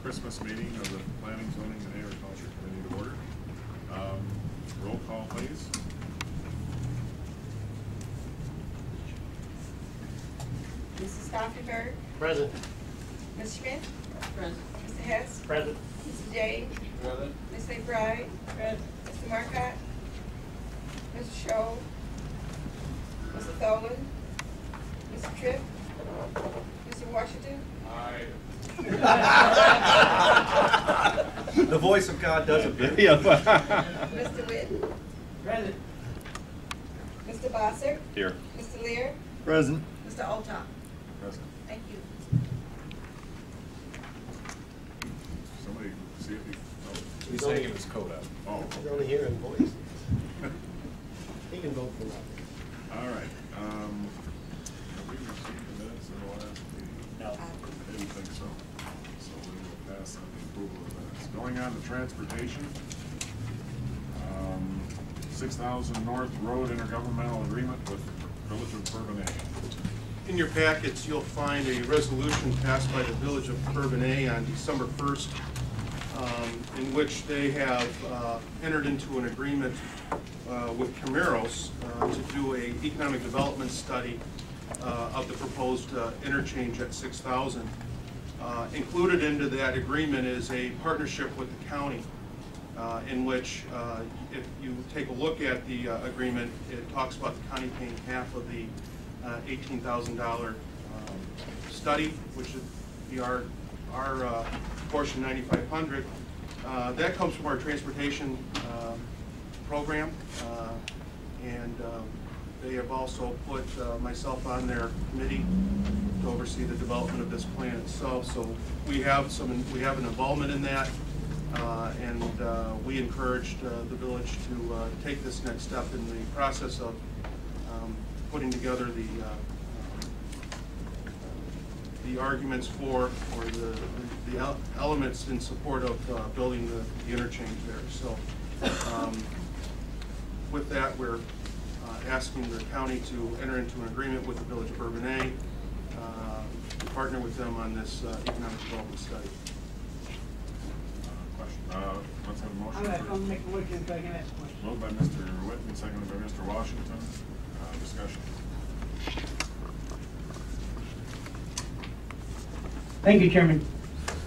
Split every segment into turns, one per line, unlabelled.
Christmas meeting of the Planning, Zoning, and Agriculture Committee to order. Roll call, please.
Mrs. Stauffenberg.
Present.
Ms. Schmidt.
Present.
Mr. Hess.
Present.
Mrs. James.
Present.
Ms. McBride.
Present.
Mr. Marcotte. Mr. Scholl. Mr. Tholen. Mr. Tripp. Mr. Washington.
Aye.
The voice of God does it.
Mr. Witt.
Present.
Mr. Bossert.
Here.
Mr. Lear.
Present.
Mr. Oltop.
Present.
Thank you.
Somebody see if he,
He's hanging his coat up.
oh,
He's only hearing voice. He can vote for that.
all right. Have we received the minutes of the last meeting?
No.
I didn't think so. So we will pass on the approval of minutes. Going on to transportation. 6,000 North Road intergovernmental agreement with Village of Bourbonnais.
In your packets, you'll find a resolution passed by the Village of Bourbonnais on December 1st, in which they have entered into an agreement with Camaros to do an economic development study of the proposed interchange at 6,000. Included into that agreement is a partnership with the county, in which, if you take a look at the agreement, it talks about the county paying half of the $18,000 study, which would be our portion, $9,500. That comes from our transportation program, and they have also put myself on their committee to oversee the development of this plan itself. So we have an involvement in that. And we encouraged the village to take this next step in the process of putting together the arguments for, or the elements in support of building the interchange there. So with that, we're asking the county to enter into an agreement with the Village of Bourbonnais to partner with them on this economic development study.
Let's have a motion.
I'm going to make a motion so I can ask a question.
Moved by Mr. Whitman, seconded by Mr. Washington. Discussion.
Thank you, Chairman.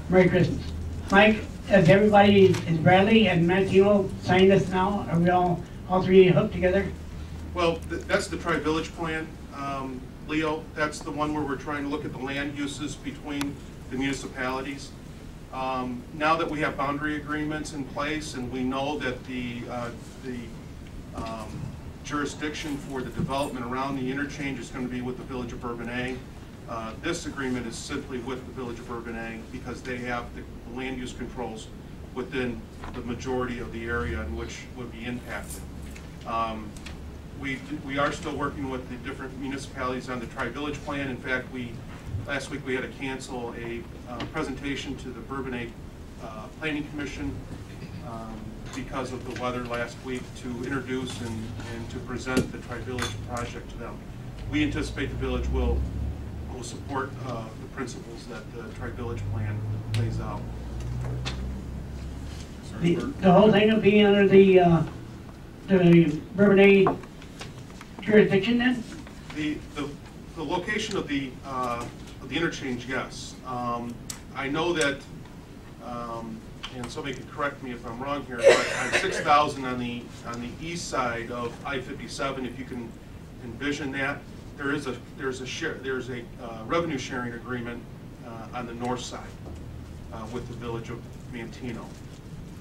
Merry Christmas. Mike, has everybody, is Bradley and Mantino signed this now? Are we all three hooked together?
Well, that's the tri-village plan, Leo. That's the one where we're trying to look at the land uses between the municipalities. Now that we have boundary agreements in place and we know that the jurisdiction for the development around the interchange is going to be with the Village of Bourbonnais, this agreement is simply with the Village of Bourbonnais because they have the land use controls within the majority of the area in which would be impacted. We are still working with the different municipalities on the tri-village plan. In fact, last week we had to cancel a presentation to the Bourbonnais Planning Commission because of the weather last week to introduce and to present the tri-village project to them. We anticipate the village will support the principles that the tri-village plan lays out.
The whole thing will be under the Bourbonnais jurisdiction then?
The location of the interchange, yes. I know that, and somebody can correct me if I'm wrong here, but on 6,000 on the east side of I-57, if you can envision that, there's a revenue sharing agreement on the north side with the Village of Mantino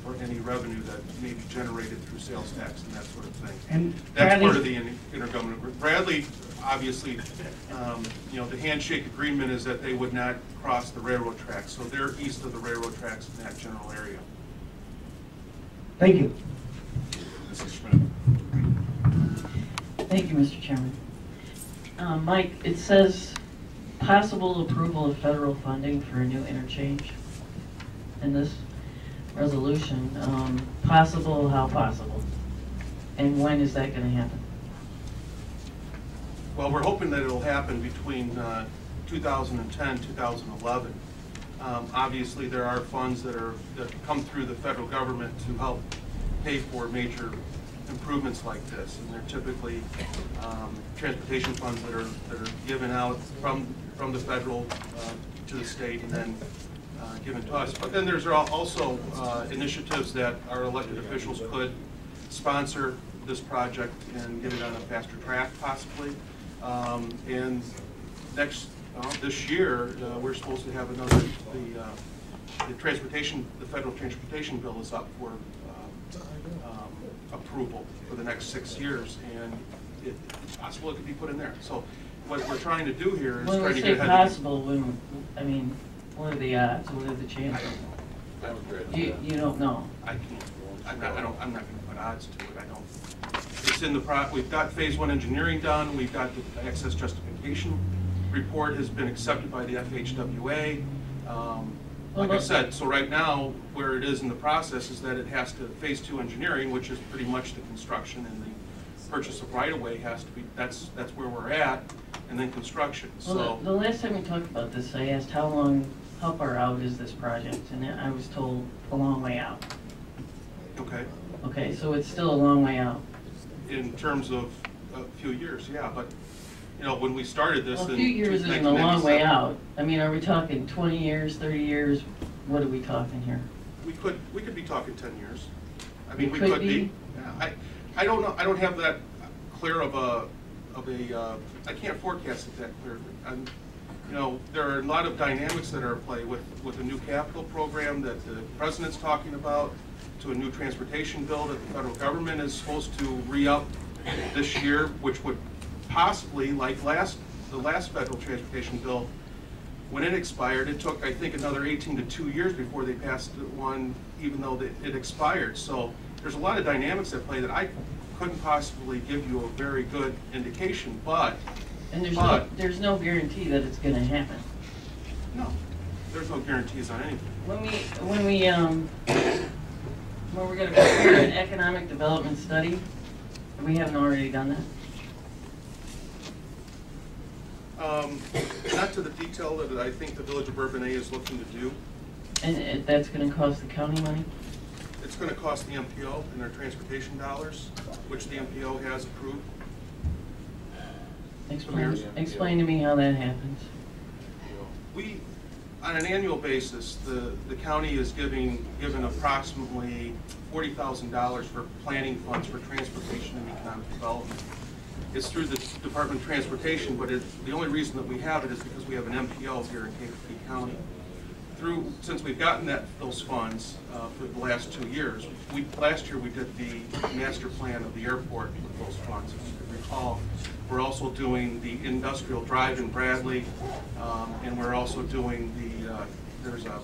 for any revenue that may be generated through sales tax and that sort of thing.
And
that's part of the intergovernmental agreement. Bradley, obviously, the handshake agreement is that they would not cross the railroad tracks, so they're east of the railroad tracks in that general area.
Thank you.
Mrs. Schmidt.
Thank you, Mr. Chairman. Mike, it says possible approval of federal funding for a new interchange in this resolution. Possible, how possible? And when is that going to happen?
Well, we're hoping that it'll happen between 2010, 2011. Obviously, there are funds that come through the federal government to help pay for major improvements like this, and they're typically transportation funds that are given out from the federal to the state and then given to us. But then there's also initiatives that our elected officials could sponsor this project and get it on a faster track, possibly. And this year, we're supposed to have another, the federal transportation bill is up for approval for the next 6 years, and it's possible it could be put in there. So what we're trying to do here is trying to get ahead.
Possible, I mean, what are the odds? What are the chances? You don't know.
I can't. I'm not going to put odds to it. I don't. It's in the we've got phase 1 engineering done. We've got the access justification report has been accepted by the FHWA. Like I said, so right now where it is in the process is that it has to phase 2 engineering, which is pretty much the construction and the purchase of right-of-way has to be. That's where we're at, and then construction.
Well,
So
the last time we talked about this, I asked how far out is this project, and I was told a long way out.
okay.
Okay, so it's still a long way out.
In terms of a few years, yeah, but when we started this,
Well, a few years isn't a long way out. I mean, are we talking 20 years, 30 years? What are we talking here?
We could be talking 10 years. I mean,
We
we
could
could be.
be?
Yeah, I don't know. I don't have that clear of a. I can't forecast it that clearly. There are a lot of dynamics that are at play with a new capital program that the president's talking about, to a new transportation bill that the federal government is supposed to re-up this year, which would possibly, like the last federal transportation bill, when it expired, it took, I think, another 18 to 2 years before they passed one, even though it expired. So there's a lot of dynamics at play that I couldn't possibly give you a very good indication, but.
And there's no guarantee that it's gonna happen.
No, there's no guarantees on anything.
When we're gonna prepare an economic development study, we haven't already done that?
Not to the detail that I think the Village of Bourbonnais is looking to do.
And that's gonna cost the county money?
It's going to cost the MPO and their transportation dollars, which the MPO has approved.
Explain to me how that happens.
We, on an annual basis, the county is given approximately $40,000 for planning funds for transportation and economic development. It's through the Department of Transportation, but the only reason that we have it is because we have an MPO here in Kankakee County. Since we've gotten those funds for the last 2 years, last year we did the master plan of the airport with those funds, if you could recall. We're also doing the industrial drive in Bradley, and we're also doing there's a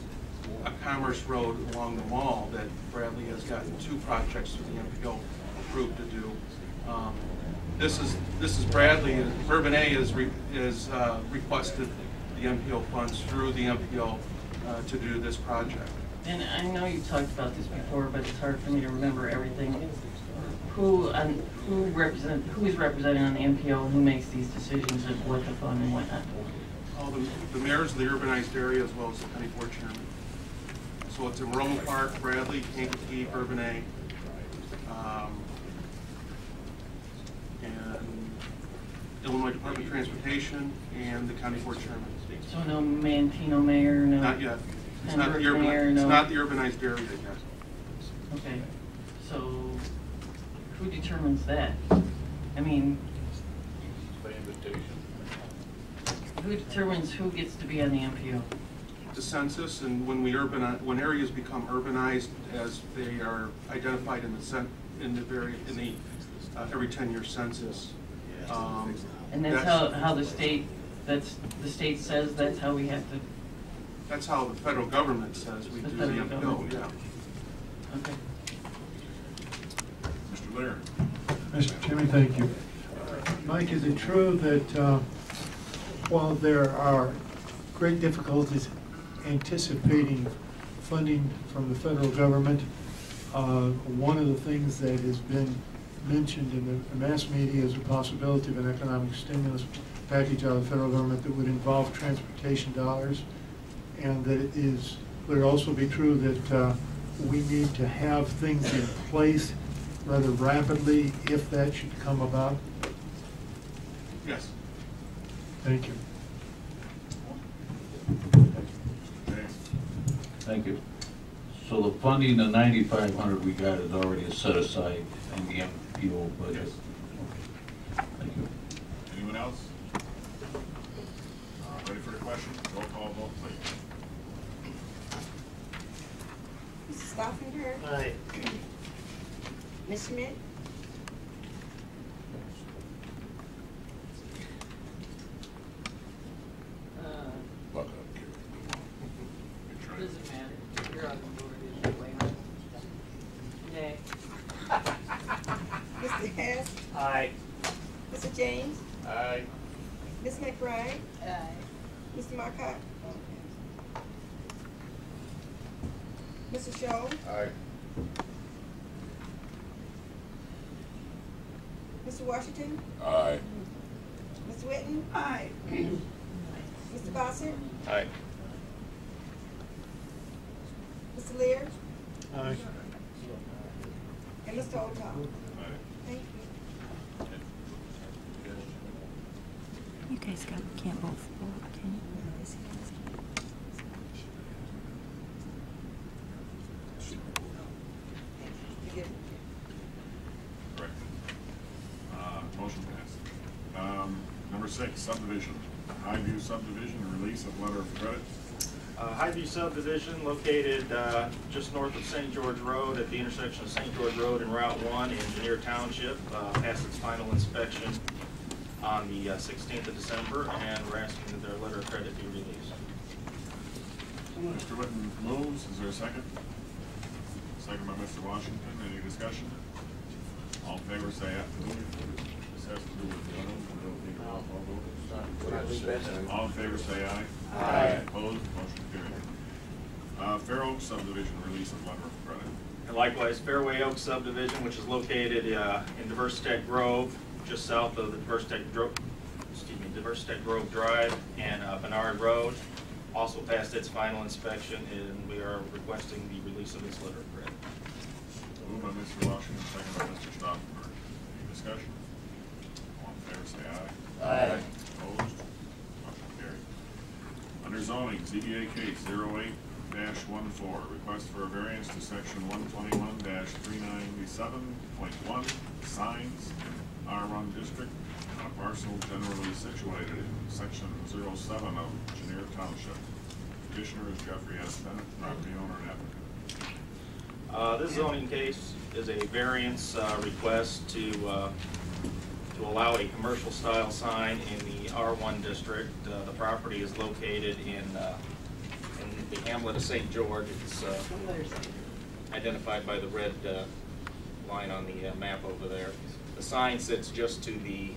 commerce road along the mall that Bradley has gotten 2 projects through the MPO approved to do. This is Bradley. Bourbonnais is requested the MPO funds through the MPO to do this project.
And I know you've talked about this before, but it's hard for me to remember everything. Who is representing on the MPO, and who makes these decisions of what to fund and what not?
All the mayors of the urbanized area, as well as the county board chairman. So it's in Roman Park, Bradley, Kankakee, Bourbonnais, and Illinois Department of Transportation, and the county board chairman.
So no Mantino mayor, no?
Not yet. It's not the
mayor,
urbanized.
no.
It's not the urbanized area yet.
Okay, so who determines that? I mean,
By invitation.
who determines who gets to be on the MPO?
The census, and when areas become urbanized, as they are identified in the every 10-year census.
And that's how the state says that's how we have to.
That's how the federal government says we do the
federal
MPO,
government.
yeah.
Okay.
Mr. Lear.
Mr. Chairman, thank you. Mike, is it true that while there are great difficulties anticipating funding from the federal government, one of the things that has been mentioned in the mass media is the possibility of an economic stimulus package out of the federal government that would involve transportation dollars, and that it is, would it also be true that we need to have things in place rather rapidly if that should come about?
Yes.
Thank you.
James?
Thank you. So the funding, the 9,500 we got is already set aside in the MPO budget?
Yes.
Okay. Thank you.
Anyone else? Ready for the question? Roll call vote, please.
Mrs. Stauffenberg.
Aye.
Ms. Schmidt.
Buck up, Gary. Good try.
Doesn't matter. You're on the board anyway, huh? Nay.
Mr. Hess.
Aye.
Mr. James.
Aye.
Ms. McBride.
Aye.
Mr. Marcotte. Mr. Show.
Aye.
Mr. Washington.
Aye.
Ms. Whitten.
Aye.
Mr. Bossert.
Aye.
Mr. Lear.
Aye.
And Mr. Oldham.
Aye.
Thank you.
You guys can't both vote, can you?
Correct. Motion passed. Number 6, subdivision. Highview subdivision, release of letter of credit.
Highview subdivision located just north of St. George Road at the intersection of St. George Road and Route 1 in Engineer Township. Passed its final inspection on the 16th of December, and we're asking that their letter of credit be released.
Mr. Whitten moves. Is there a second? Second by Mr. Washington. Any discussion? All in favor say aye. This has to do with the others. We don't need a roll call vote. All in favor say aye.
Aye.
Opposed? Motion carried. Fair Oaks subdivision, release of letter of credit.
And likewise, Fairway Oaks subdivision, which is located in Diverse Tech Grove, just south of the Diverse Tech Grove Drive and Bernard Road, also passed its final inspection, and we are requesting the release of its letter of credit.
Moved by Mr. Washington, second by Mr. Stauffenberg. Any discussion? All in favor say aye.
Aye.
Opposed? Motion carried. Under zoning, ZBA case 08-14, request for a variance to section 121-397.1, signs in R1 district on a parcel generally situated in section 07 of Engineer Township. Petitioner is Jeffrey S. Bennett, property owner and applicant.
This zoning case is a variance request to allow a commercial style sign in the R1 district. The property is located in the hamlet of St. George. It's identified by the red line on the map over there. The sign sits just to the,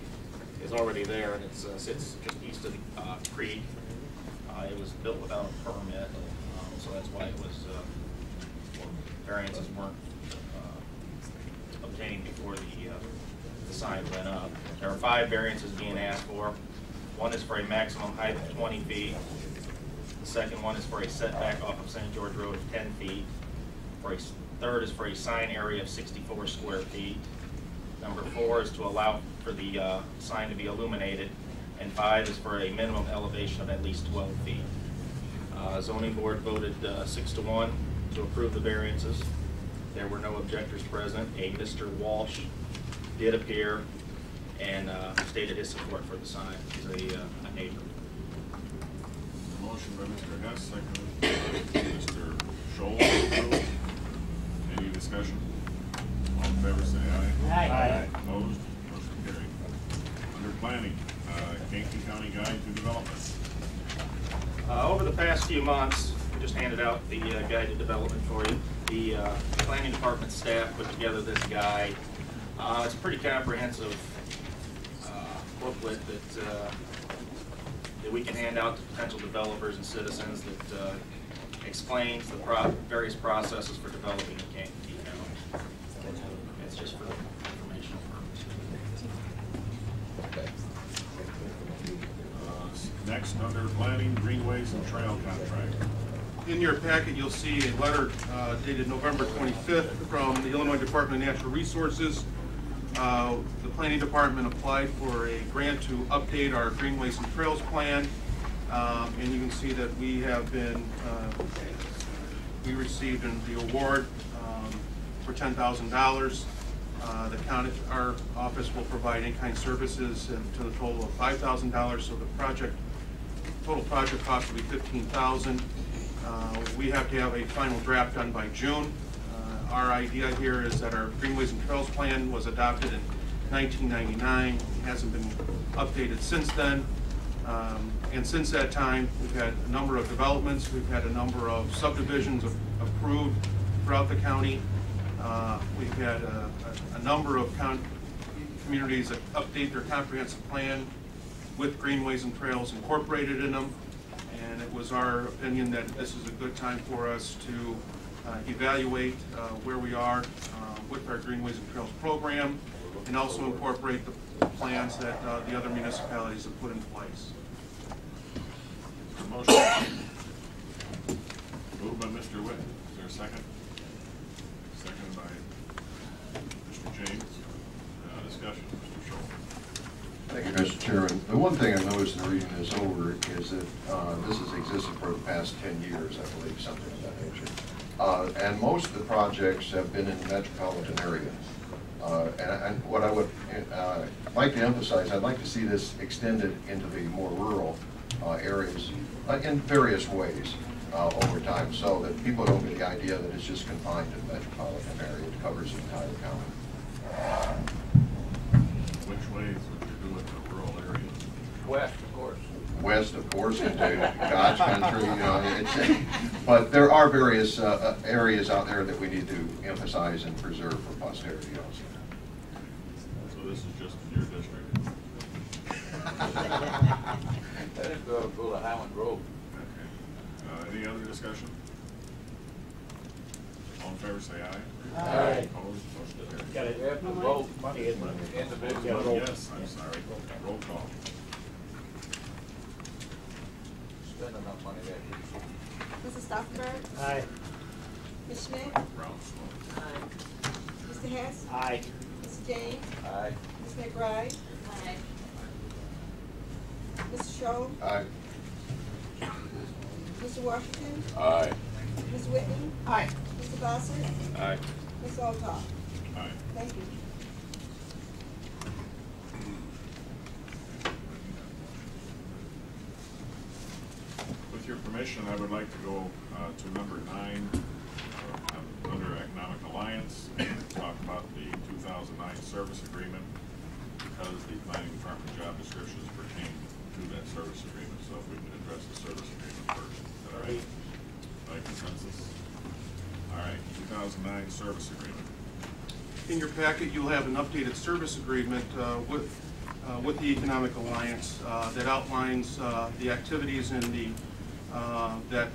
is already there, and it sits just east of the creek. It was built without a permit, so that's why it was, variances weren't obtained before the sign went up. There are 5 variances being asked for. One is for a maximum height of 20 feet. The second one is for a setback off of St. George Road of 10 feet. Third is for a sign area of 64 square feet. Number 4 is to allow for the sign to be illuminated. And 5 is for a minimum elevation of at least 12 feet. Zoning board voted 6-1 to approve the variances. There were no objectors present. A Mr. Walsh did appear and stated his support for the sign. He's a neighbor.
Motion by Mr. Hess, second by Mr. Scholl. Any discussion? All in favor say aye.
Aye.
Opposed? Motion carried. Under planning, Kankakee County Guide to Development.
Over the past few months, we just handed out the guide to development for you. The planning department staff put together this guide. It's a pretty comprehensive booklet that we can hand out to potential developers and citizens that explains the various processes for developing the Kankakee County. It's just for informational purposes.
Next, under planning, greenways and trail contract.
In your packet, you'll see a letter dated November 25th from the Illinois Department of Natural Resources. The Planning Department applied for a grant to update our greenways and trails plan. And you can see that we have been, we received the award for $10,000. The county, our office will provide in-kind services to the total of $5,000. So the total project cost will be $15,000. We have to have a final draft done by June. Our idea here is that our Greenways and Trails Plan was adopted in 1999. It hasn't been updated since then. And since that time, we've had a number of developments. We've had a number of subdivisions approved throughout the county. We've had a number of communities that update their comprehensive plan with greenways and trails incorporated in them. And it was our opinion that this is a good time for us to evaluate where we are with our Greenways and Trails program, and also incorporate the plans that the other municipalities have put in place.
Motion. Moved by Mr. Witt. Is there a second? Second by Mr. James. Discussion, Mr. Schultz.
Thank you, Mr. Chairman. The one thing I've noticed in reading this over is that this has existed for the past 10 years, I believe, something of that nature. And most of the projects have been in the metropolitan area. And what I would like to emphasize, I'd like to see this extended into the more rural areas in various ways over time, so that people don't get the idea that it's just confined to the metropolitan area. It covers the entire county.
Which ways would you do it in the rural areas?
West, of course.
West, of course, into God's country, you know. But there are various areas out there that we need to emphasize and preserve for posterity also.
So this is just your district?
That is go to Highland Grove.
Okay. Any other discussion? All in favor, say aye.
Aye.
Opposed, motion carries.
Got it. We have to vote money in individual.
Yes, I'm sorry. Roll call.
Spend enough money that year.
Mrs. Stauffenberg.
Aye.
Ms. Schmidt.
Round
Aye. Mr. Hess.
Aye.
Mr. James.
Aye.
Ms. McBride. Aye. Mr. Schultz.
Aye.
Mr. Washington.
Aye.
Ms. Whitney.
Aye.
Mr. Bossert.
Aye.
Ms. Altough.
Aye.
Thank you.
With your permission, I would like to go to number 9 under Economic Alliance and talk about the 2009 service agreement, because the planning department job descriptions pertain to that service agreement. So if we can address the service agreement first. Is that all right? By consensus? All right, 2009 service agreement.
In your packet, you'll have an updated service agreement with the Economic Alliance that outlines the activities and the that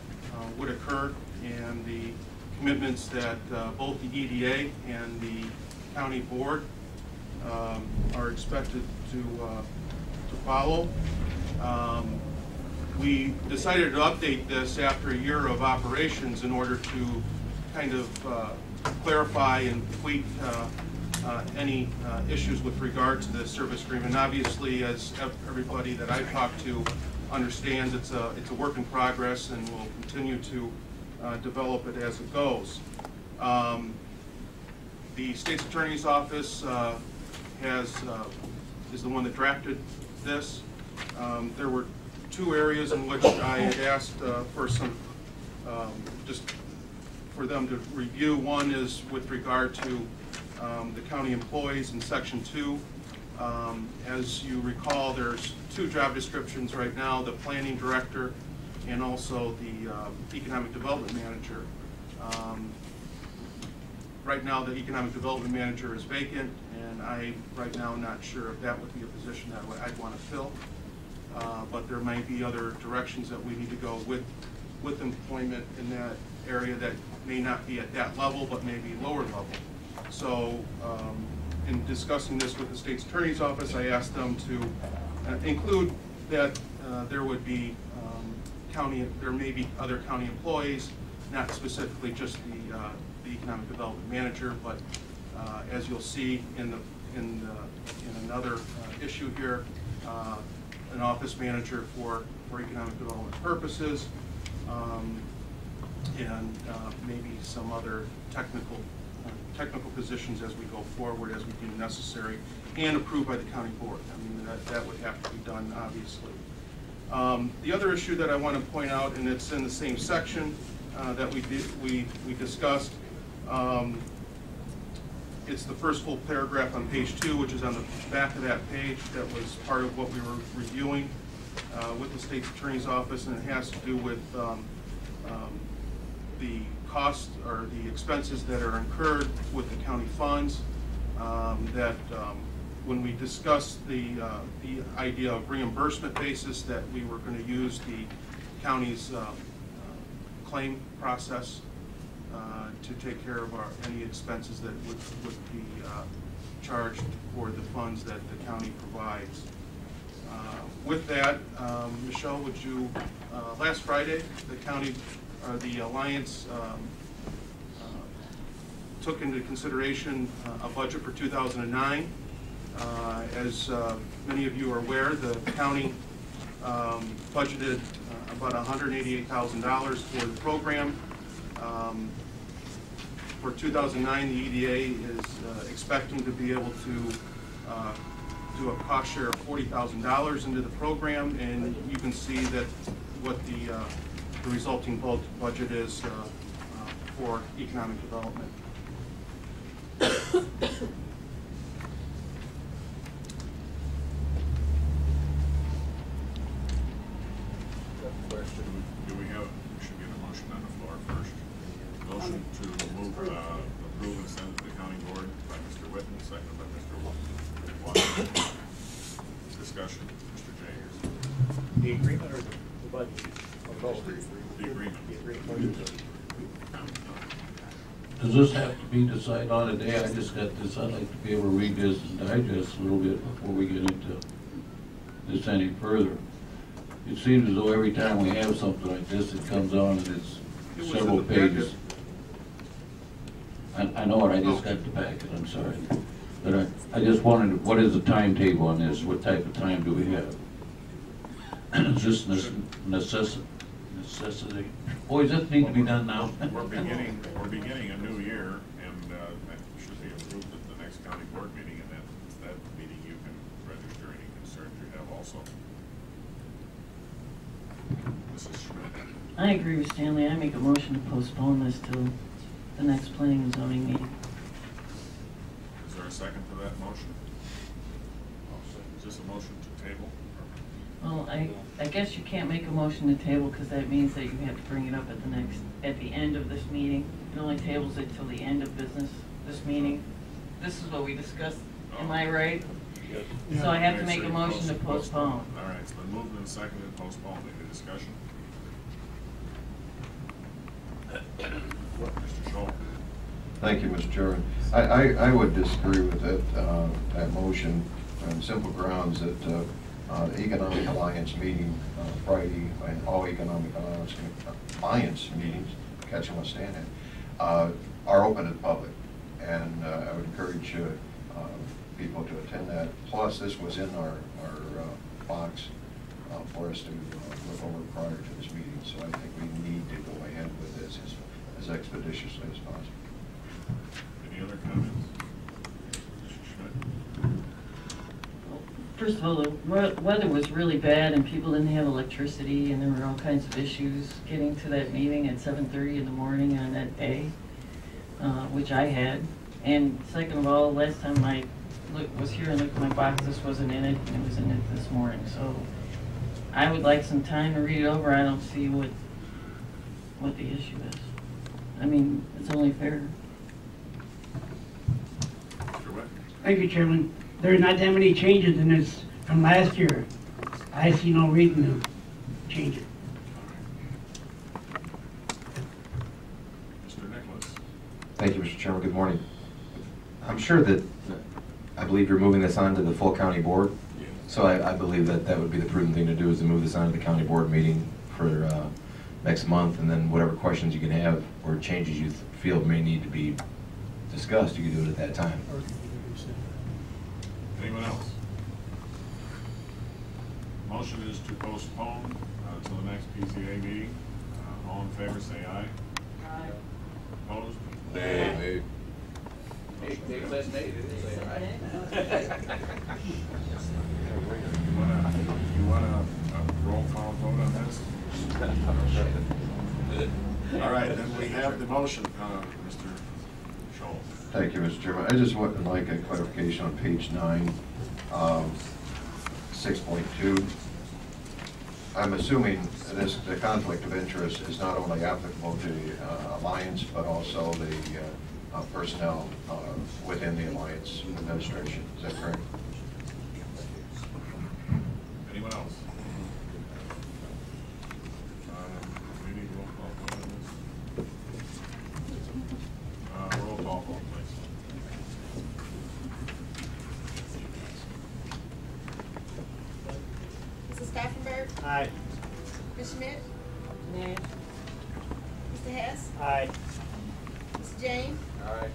would occur, and the commitments that both the EDA and the county board are expected to follow. We decided to update this after a year of operations in order to kind of clarify and tweak any issues with regard to the service agreement. Obviously, as everybody that I've talked to understands, it's a work in progress, and we'll continue to develop it as it goes. The state's attorney's office is the one that drafted this. There were 2 areas in which I had asked for some just for them to review. One is with regard to the county employees in Section 2. As you recall, there's 2 job descriptions right now, the planning director and also the economic development manager. Right now, the economic development manager is vacant, and I right now am not sure if that would be a position that I'd want to fill. But there might be other directions that we need to go with employment in that area that may not be at that level, but maybe lower level. So in discussing this with the state's attorney's office, I asked them to include that there would be there may be other county employees, not specifically just the economic development manager, but as you'll see in another issue here, an office manager for economic development purposes, and maybe some other technical positions as we go forward, as we deem necessary, and approved by the county board. I mean, that would have to be done, obviously. The other issue that I want to point out, and it's in the same section that we discussed, it's the first full paragraph on page 2, which is on the back of that page. That was part of what we were reviewing with the state's attorney's office, and it has to do with the costs or the expenses that are incurred with the county funds. When we discussed the idea of reimbursement basis, that we were going to use the county's claim process to take care of any expenses that would be charged for the funds that the county provides. With that, Michelle, would you, last Friday, the county, the Alliance took into consideration a budget for 2009. As many of you are aware, the county budgeted about $188,000 for the program. For 2009, the EDA is expecting to be able to do a cost share of $40,000 into the program, and you can see that what the resulting budget is for economic development.
Do we have, we should get a motion on the floor first. Motion to move, approve and send to the county board by Mr. Whitten, second by Mr. Watt. Discussion, Mr. Jagers.
The agreement or the budget?
The agreement.
Does this have to be decided on today? I just got this, I'd like to be able to read this and digest a little bit before we get into this any further. It seems as though every time we have something like this, it comes on and it's several pages. I know it, I just got the packet, I'm sorry. But I just wondered, what is the timetable on this? What type of time do we have? Is this necessity? Boy, does this need to be done now?
We're beginning a new year, and that should be approved at the next county board meeting, and that meeting you can register any concerns you have also. Mrs. Schmidt.
I agree with Stanley. I make a motion to postpone this till the next planning and zoning meeting.
Is there a second to that motion? Is this a motion to table?
Well, I guess you can't make a motion to table because that means that you have to bring it up at the end of this meeting. It only tables it till the end of this meeting. This is what we discussed, am I right?
Yes.
So I have to
Okay,
make
so
a motion to postpone.
All right, it's been moved and seconded, postpone. Any discussion? Mr. Schultz.
Thank you, Mr. Chairman. I would disagree with that motion on simple grounds that the Economic Alliance meeting Friday, and all Economic Alliance meetings, catch them on stand-in, are open to the public. And I would encourage people to attend that. Plus, this was in our box for us to look over prior to this meeting. So I think we need to go ahead with this as expeditiously as possible.
Any other comments? Mr. Schmidt?
First of all, the weather was really bad and people didn't have electricity and there were all kinds of issues getting to that meeting at 7:30 in the morning on that day, which I had. And second of all, last time I was here and looked at my box, this wasn't in it, and it was in it this morning. So I would like some time to read it over. I don't see what the issue is. I mean, it's only fair.
Mr. Whitten?
Thank you, Chairman. There are not that many changes in this from last year. I see no reason to change it.
Mr. Nicholas?
Thank you, Mr. Chairman. Good morning. I'm sure that, I believe you're moving this on to the full county board.
Yes.
So I believe that that would be the prudent thing to do, is to move this on to the county board meeting for next month, and then whatever questions you can have or changes you feel may need to be discussed, you can do it at that time.
Anyone else? Motion is to postpone till the next PZA meeting. All in favor, say aye.
Aye.
Opposed?
Nay.
Dave says nay, didn't he say aye?
You want a roll call vote on this? All right, then we have the motion, Mr. Scholl.
Thank you, Mr. Chairman. I just would like a clarification on page 9, 6.2. I'm assuming the conflict of interest is not only applicable to the Alliance, but also the personnel within the Alliance administration. Is that correct?
Anyone else? We need roll call vote on this. Roll call vote, please.
Mrs. Stauffenberg,
Aye.
Ms. Schmidt,
Nay.
Mr. Hess,
Aye.
Ms. James,
Aye.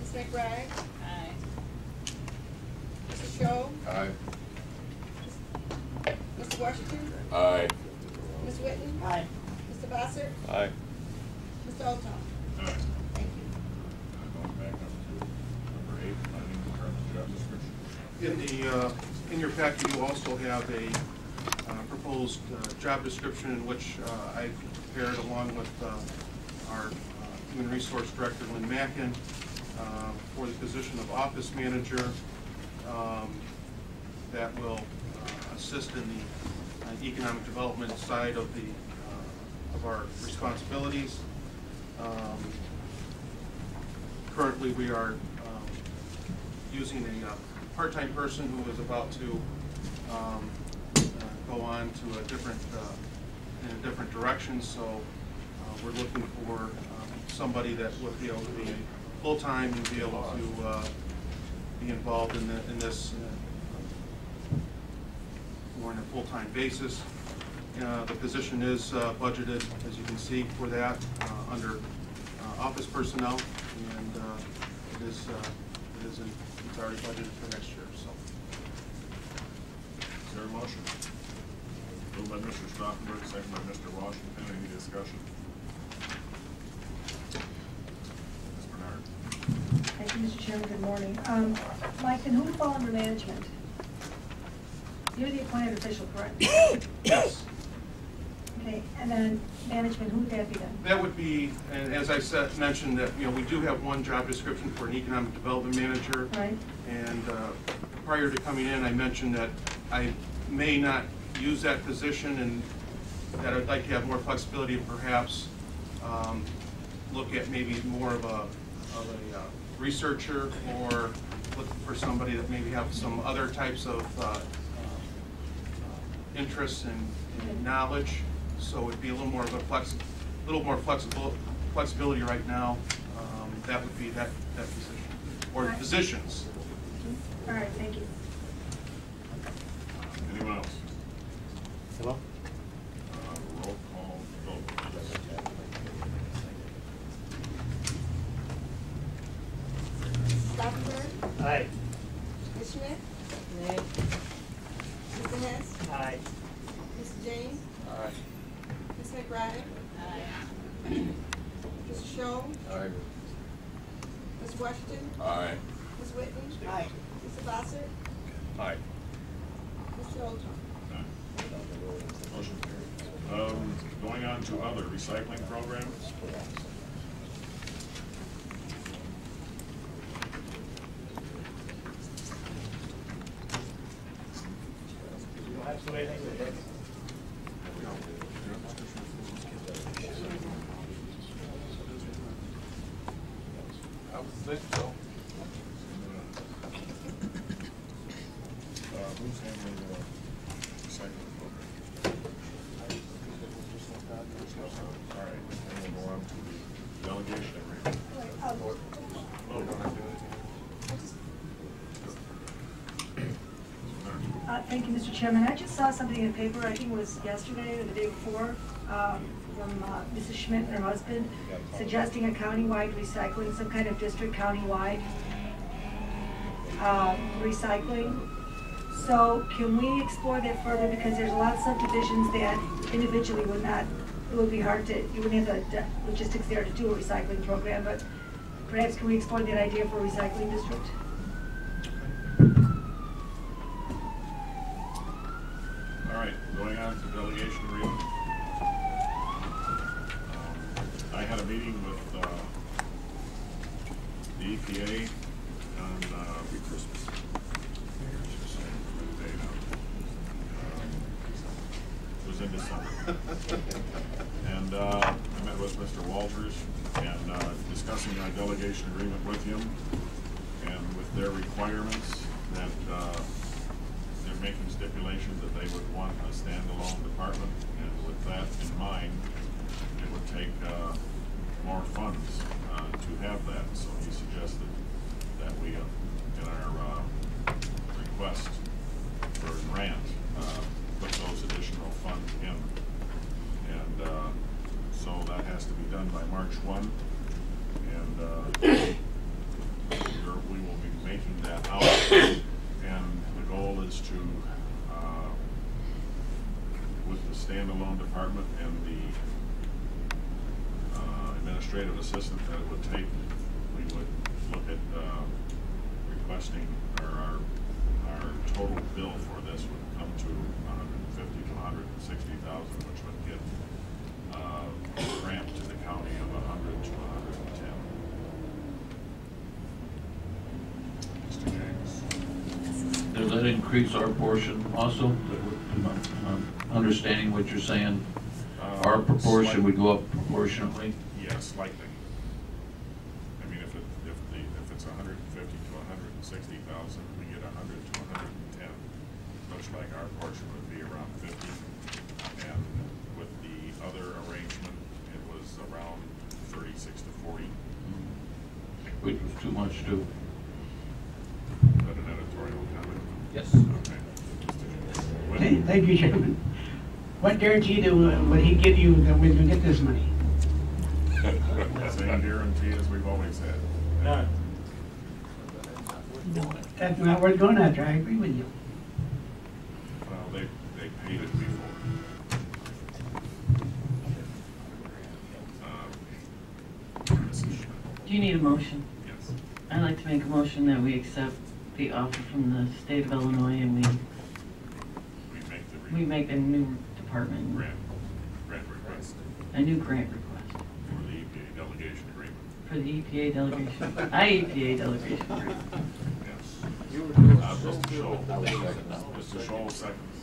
Ms. McBride,
Aye.
Mr. Scholl,
Aye.
Mr. Washington,
Aye.
Ms. Whitten,
Aye.
Mr. Bossert,
Aye.
Mr. Oldham.
All right.
Thank you.
Going back up to number 8, finding the current job description.
In your packet, you also have a proposed job description in which I prepared along with our Human Resource Director, Lynn Mackin, for the position of office manager that will assist in the economic development side of our responsibilities. Currently, we are using a part-time person who is about to go on to a different in a different direction. So we're looking for somebody that would be able to be full-time and be able to be involved in this more on a full-time basis. The position is budgeted, as you can see, for that under office personnel, and it's already budgeted for next year. So,
Is there a motion? Moved by Mr. Stauffenberg, second by Mr. Washington. Any discussion? Ms. Bernard.
Thank you, Mr. Chairman. Good morning. Mike, and who would fall under management? You're the appointed official, correct?
yes.
Okay, and then management, who would that be then?
That would be, and as I mentioned, that we do have one job description for an economic development manager.
Right.
And prior to coming in, I mentioned that I may not use that position, and that I'd like to have more flexibility and perhaps look at maybe more of a researcher, or look for somebody that maybe have some other types of interests and knowledge. So it'd be a little more of a flexibility right now. That would be that position, or
Right.
positions.
All right, thank you.
Anyone else?
Hello?
Roll call vote.
Stauffenberg,
Aye.
Ms. Schmidt,
Nay.
Mr. Hess,
Aye.
Ms. James,
Aye.
Ms. McBride,
Aye.
Mr. Scholl,
Aye.
Ms. Washington,
Aye.
Ms. Whitten,
Aye.
Mr. Bossert,
Aye.
Mr. Oldham.
Motion carries. Going on to other recycling programs.
You don't have so many things to do.
I would think so.
Who's handling the recycling program? All right, and we'll go on to the delegation agreement. Oh, don't have to do anything.
Thank you, Mr. Chairman. I just saw something in the paper, I think it was yesterday or the day before, from Mrs. Schmidt and her husband, suggesting a countywide recycling, some kind of district countywide recycling. So can we explore that further? Because there's a lot of subdivisions that individually would not, it would be hard to, you wouldn't have the logistics there to do a recycling program, but perhaps can we explore that idea for a recycling district?
All right, going on to delegation agreement. I had a meeting with the EPA on Christmas. It was in December. And I met with Mr. Walters and discussing our delegation agreement with him and with their requirements that they're making stipulations that they would want a standalone department, and with that in mind, it would take more funds to have that. So he suggested that we, in our request for a grant, put those additional funds in. And so that has to be done by March 1. And we will be making that out. And the goal is to, with the standalone department and the administrative assistant that it would take, we would look at requesting, or our total bill for this would come to $150,000 to $160,000, which would give a grant to the county of $100,000 to $110,000. Mr. James.
Does that increase our portion also? Understanding what you're saying, our proportion would go up proportionately?
Yeah, slightly. I mean, if it's 150 to 160,000, we get 100 to 110. Looks like our portion would be around 50, and with the other arrangement, it was around 36 to 40.
Which was too much too.
Is that an editorial comment?
Yes.
Okay.
Thank you, Chairman. What guarantee would he give you that we can get this money?
Same guarantee as we've always had.
None.
That's not worth going after, I agree with you.
Well, they paid it before. Mrs. Schmidt.
Do you need a motion?
Yes.
I'd like to make a motion that we accept the offer from the state of Illinois and we make a new department.
Grant request
A new grant request.
for the EPA delegation agreement.
For the EPA delegation, IEPA delegation agreement.
Yes. Mr. Scholl seconds.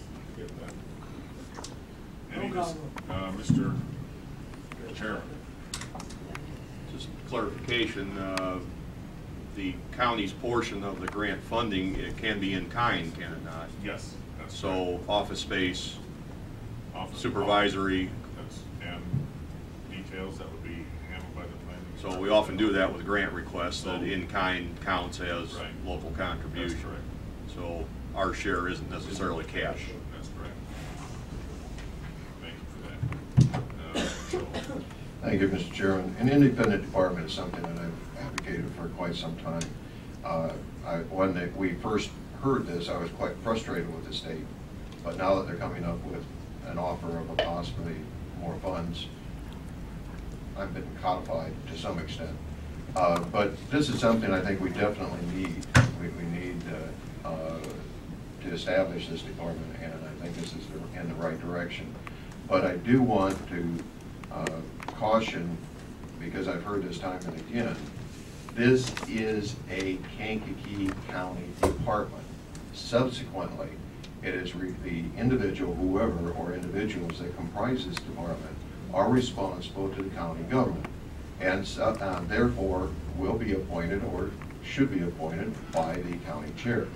Mr. Chairman.
Just clarification, the county's portion of the grant funding, it can be in kind, can it not?
Yes. That's
So
correct.
office space,
Office
supervisory.
and details that would be handled by the planning.
So we often do that with grant requests, that in kind counts as
Right.
local contribution.
That's correct.
So our share isn't necessarily cash.
That's correct. Thank you for that. Joel.
Thank you, Mr. Chairman. An independent department is something that I've advocated for quite some time. When we first heard this, I was quite frustrated with the state, but now that they're coming up with an offer of possibly more funds, I've been codified to some extent. But this is something I think we definitely need. We need to establish this department, and I think this is in the right direction. But I do want to caution, because I've heard this time and again, this is a Kankakee County department. Subsequently, it is the individual, whoever or individuals that comprise this department are responsible to the county government, and therefore will be appointed or should be appointed by the county chair.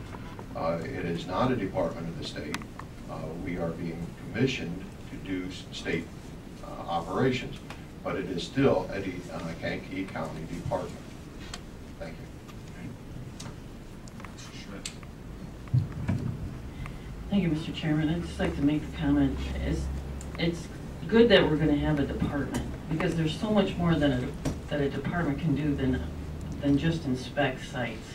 It is not a department of the state. We are being commissioned to do state operations, but it is still a Kankakee County department. Thank you.
Mr. Schmidt.
Thank you, Mr. Chairman. I'd just like to make the comment, it's good that we're gonna have a department, because there's so much more that a department can do than just inspect sites.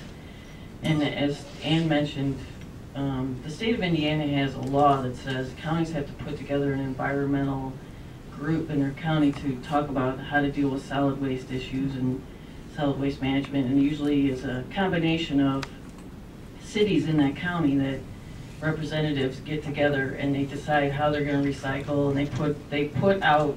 And as Ann mentioned, the state of Indiana has a law that says counties have to put together an environmental group in their county to talk about how to deal with solid waste issues and solid waste management, and usually is a combination of cities in that county that representatives get together and they decide how they're going to recycle, and they put out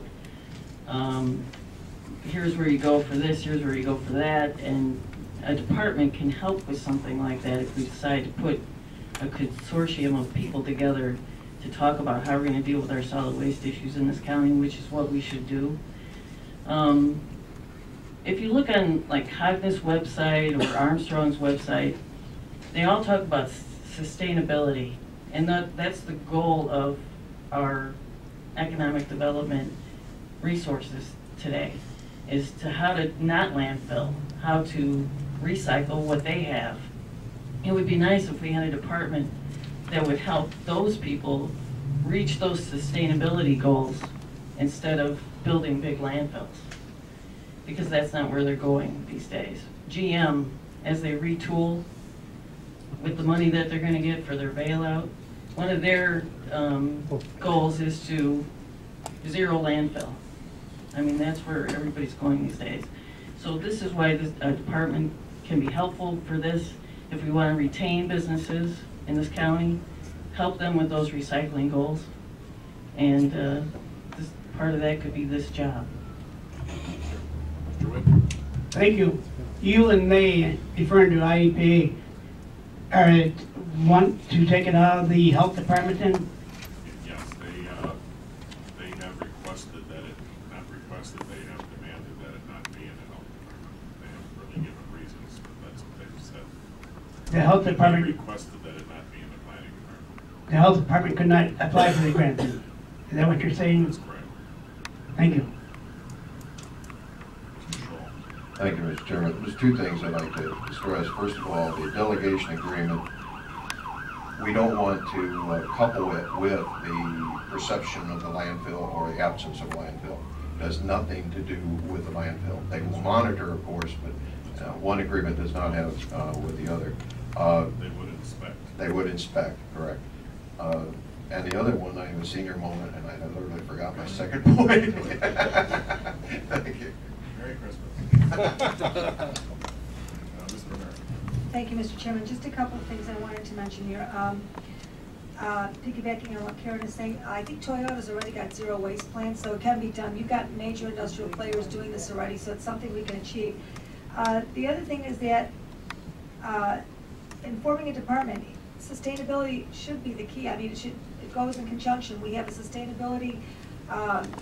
here's where you go for this, here's where you go for that, and a department can help with something like that if we decide to put a consortium of people together to talk about how we're going to deal with our solid waste issues in this county, which is what we should do. If you look on like Cogni's website or Armstrong's website, they all talk about sustainability, and that's the goal of our economic development resources today, is to how to not landfill, how to recycle what they have. It would be nice if we had a department that would help those people reach those sustainability goals instead of building big landfills, because that's not where they're going these days. GM, as they retool with the money that they're going to get for their bailout, one of their goals is to zero landfill. I mean, that's where everybody's going these days. So this is why this department can be helpful for this. If we want to retain businesses in this county, help them with those recycling goals. And this, part of that could be this job.
Thank you. You and they, referring to IEPA, want to take it out of the health department then?
Yes, they have requested that it, not requested, they have demanded that it not be in the health department. They haven't really given reasons, but that's what they've said.
The health department.
They requested that it not be in the planning department.
The health department could not apply for the grant then? Is that what you're saying?
That's correct.
Thank you.
Thank you, Mr. Chairman. There's two things I'd like to stress. First of all, the delegation agreement, we don't want to couple it with the perception of the landfill or the absence of landfill. It has nothing to do with the landfill. They will monitor, of course, but one agreement does not have with the other.
They would inspect.
They would inspect, correct. And the other one, I have a senior moment, and I literally forgot my second point. Thank you.
Merry Christmas.
Thank you, Mr. Chairman. Just a couple of things I wanted to mention here. Piggybacking on what Karen is saying, I think Toyota's already got zero waste plans, so it can be done. You've got major industrial players doing this already, so it's something we can achieve. The other thing is that in forming a department, sustainability should be the key. I mean, it goes in conjunction. We have a sustainability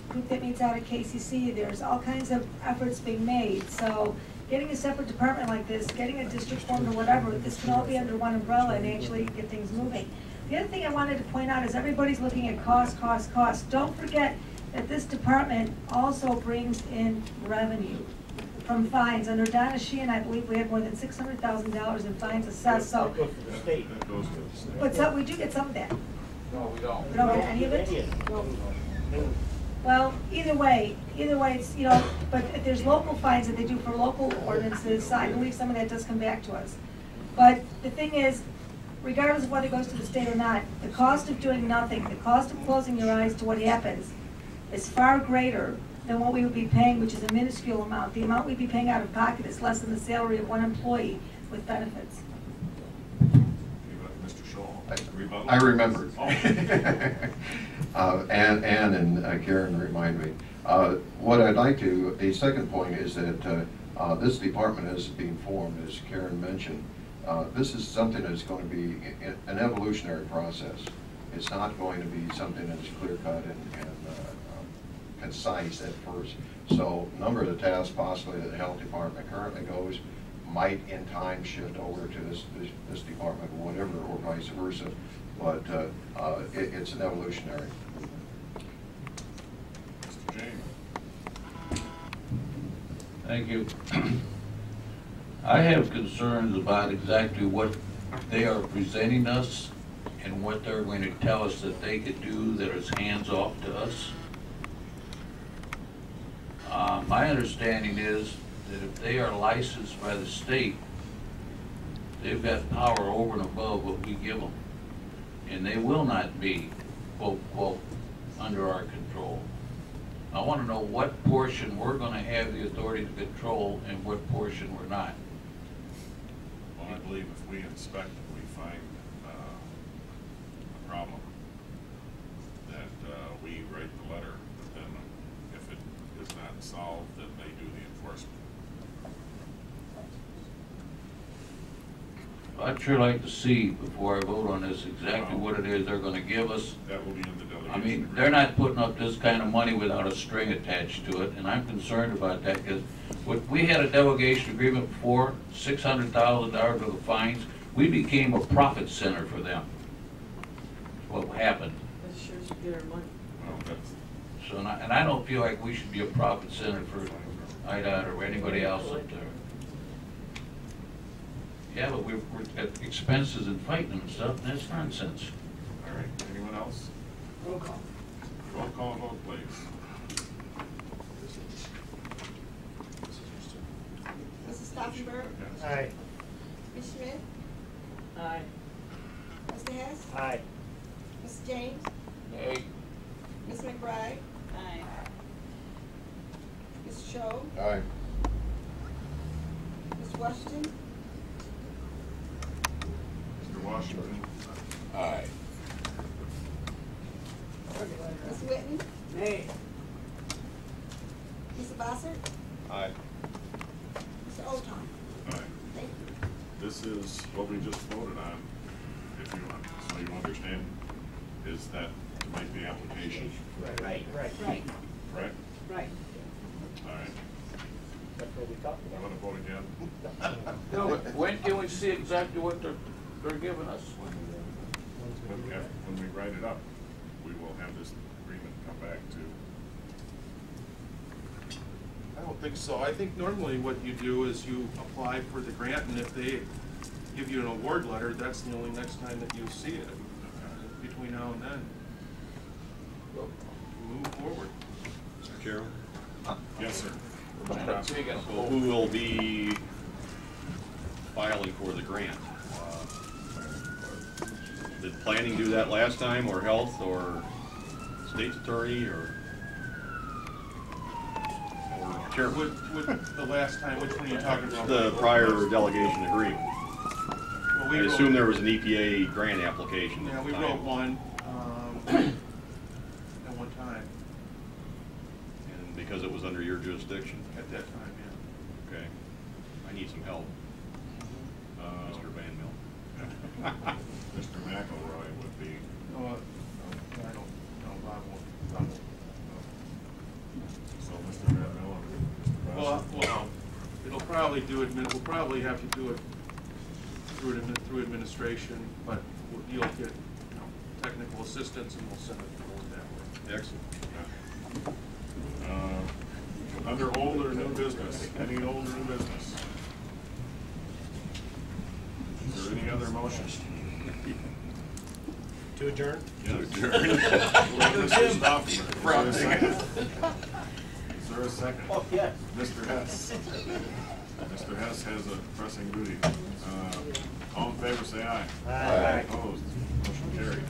group that meets out at KCC. There's all kinds of efforts being made. So getting a separate department like this, getting a district formed or whatever, this can all be under one umbrella and actually get things moving. The other thing I wanted to point out is everybody's looking at cost, cost, cost. Don't forget that this department also brings in revenue from fines. Under Donna Sheehan, I believe we have more than $600,000 in fines assessed. So, but we do get some of that.
No, we don't.
We don't get any of it? Well, either way, it's, you know, but if there's local fines that they do for local ordinances, I believe some of that does come back to us. But the thing is, regardless of whether it goes to the state or not, the cost of doing nothing, the cost of closing your eyes to what happens is far greater than what we would be paying, which is a minuscule amount. The amount we'd be paying out of pocket is less than the salary of one employee with benefits.
Mr. Shaw,
I remember.
Oh.
Ann and Karen remind me. What I'd like to, the second point is that this department is being formed, as Karen mentioned. This is something that's going to be an evolutionary process. It's not going to be something that's clear-cut and concise at first. So a number of the tasks possibly that the health department currently goes might in time shift over to this department or whatever, or vice versa. But it's an evolutionary.
Mr. James.
Thank you. I have concerns about exactly what they are presenting us and what they're going to tell us that they could do that is hands-off to us. My understanding is that if they are licensed by the state, they've got power over and above what we give them. And they will not be, quote, quote, under our control. I want to know what portion we're going to have the authority to control and what portion we're not.
Well, I believe if we inspect and we find a problem, that we write the letter, but then if it is not solved, then they do the enforcement.
I'd sure like to see, before I vote on this, exactly what it is they're gonna give us.
That will be in the delegation.
I mean, they're not putting up this kind of money without a string attached to it, and I'm concerned about that, because we had a delegation agreement before, $600,000 of the fines. We became a profit center for them. What happened.
That sure should get our money.
Well, that's,
So, and I don't feel like we should be a profit center for IDOT or anybody else up there. Yeah, but we're at expenses and fighting and stuff, and that's nonsense.
all right, anyone else?
Roll call.
Roll call vote, please.
Mrs. Stauffenberg,
Yes.
Aye.
Ms. Schmidt,
Aye.
Mr. Hess,
Aye.
Ms. James,
Hey.
Ms. McBride,
Aye.
Ms. Cho,
Aye.
Ms. Washington,
Mr. Washington?
Aye.
Ms. Whitten,
Nay.
Mr. Bassett,
Aye.
Mr. Oldham.
Aye.
Thank you.
This is what we just voted on, if you want, so you understand, is that to make the application,
Right.
Right.
Right.
correct?
Right.
All right,
That's what we talked
you
about.
want to vote again?
No, but when can we see exactly what they're giving us?
When we write it up, we will have this agreement come back to,
I don't think so. I think normally what you do is you apply for the grant, and if they give you an award letter, that's the only next time that you see it. Between now and then, move forward.
Mr. Chairman?
yes, sir.
So who will be filing for the grant? Did planning do that last time, or health, or state's attorney, or chairman?
Would the last time, which one are you talking about?
The prior delegation agreement.
Well,
I
we
assume
wrote-
there was an EPA grant application.
Yeah, we
at the
wrote
time.
one, at one time,
And because it was under your jurisdiction?
at that time, yeah.
Okay. I need some help, Mr. Van Mill.
Mr. McElroy would be,
No, I don't, no, Bob won't.
so Mr. Van Miller, Mr.
Well,
Bassett.
it'll probably we'll probably have to do it through administration, but you'll get, technical assistance, and we'll send it forward that way.
Excellent.
Under old or new business, any old or new business? Is there any other motion?
To adjourn?
Yes. Mr. Stauffenberg, is there a second? Is there a second?
Oh, yes.
Mr. Hess. Mr. Hess has a pressing duty. All in favor, say aye.
Aye.
Opposed? Motion carried.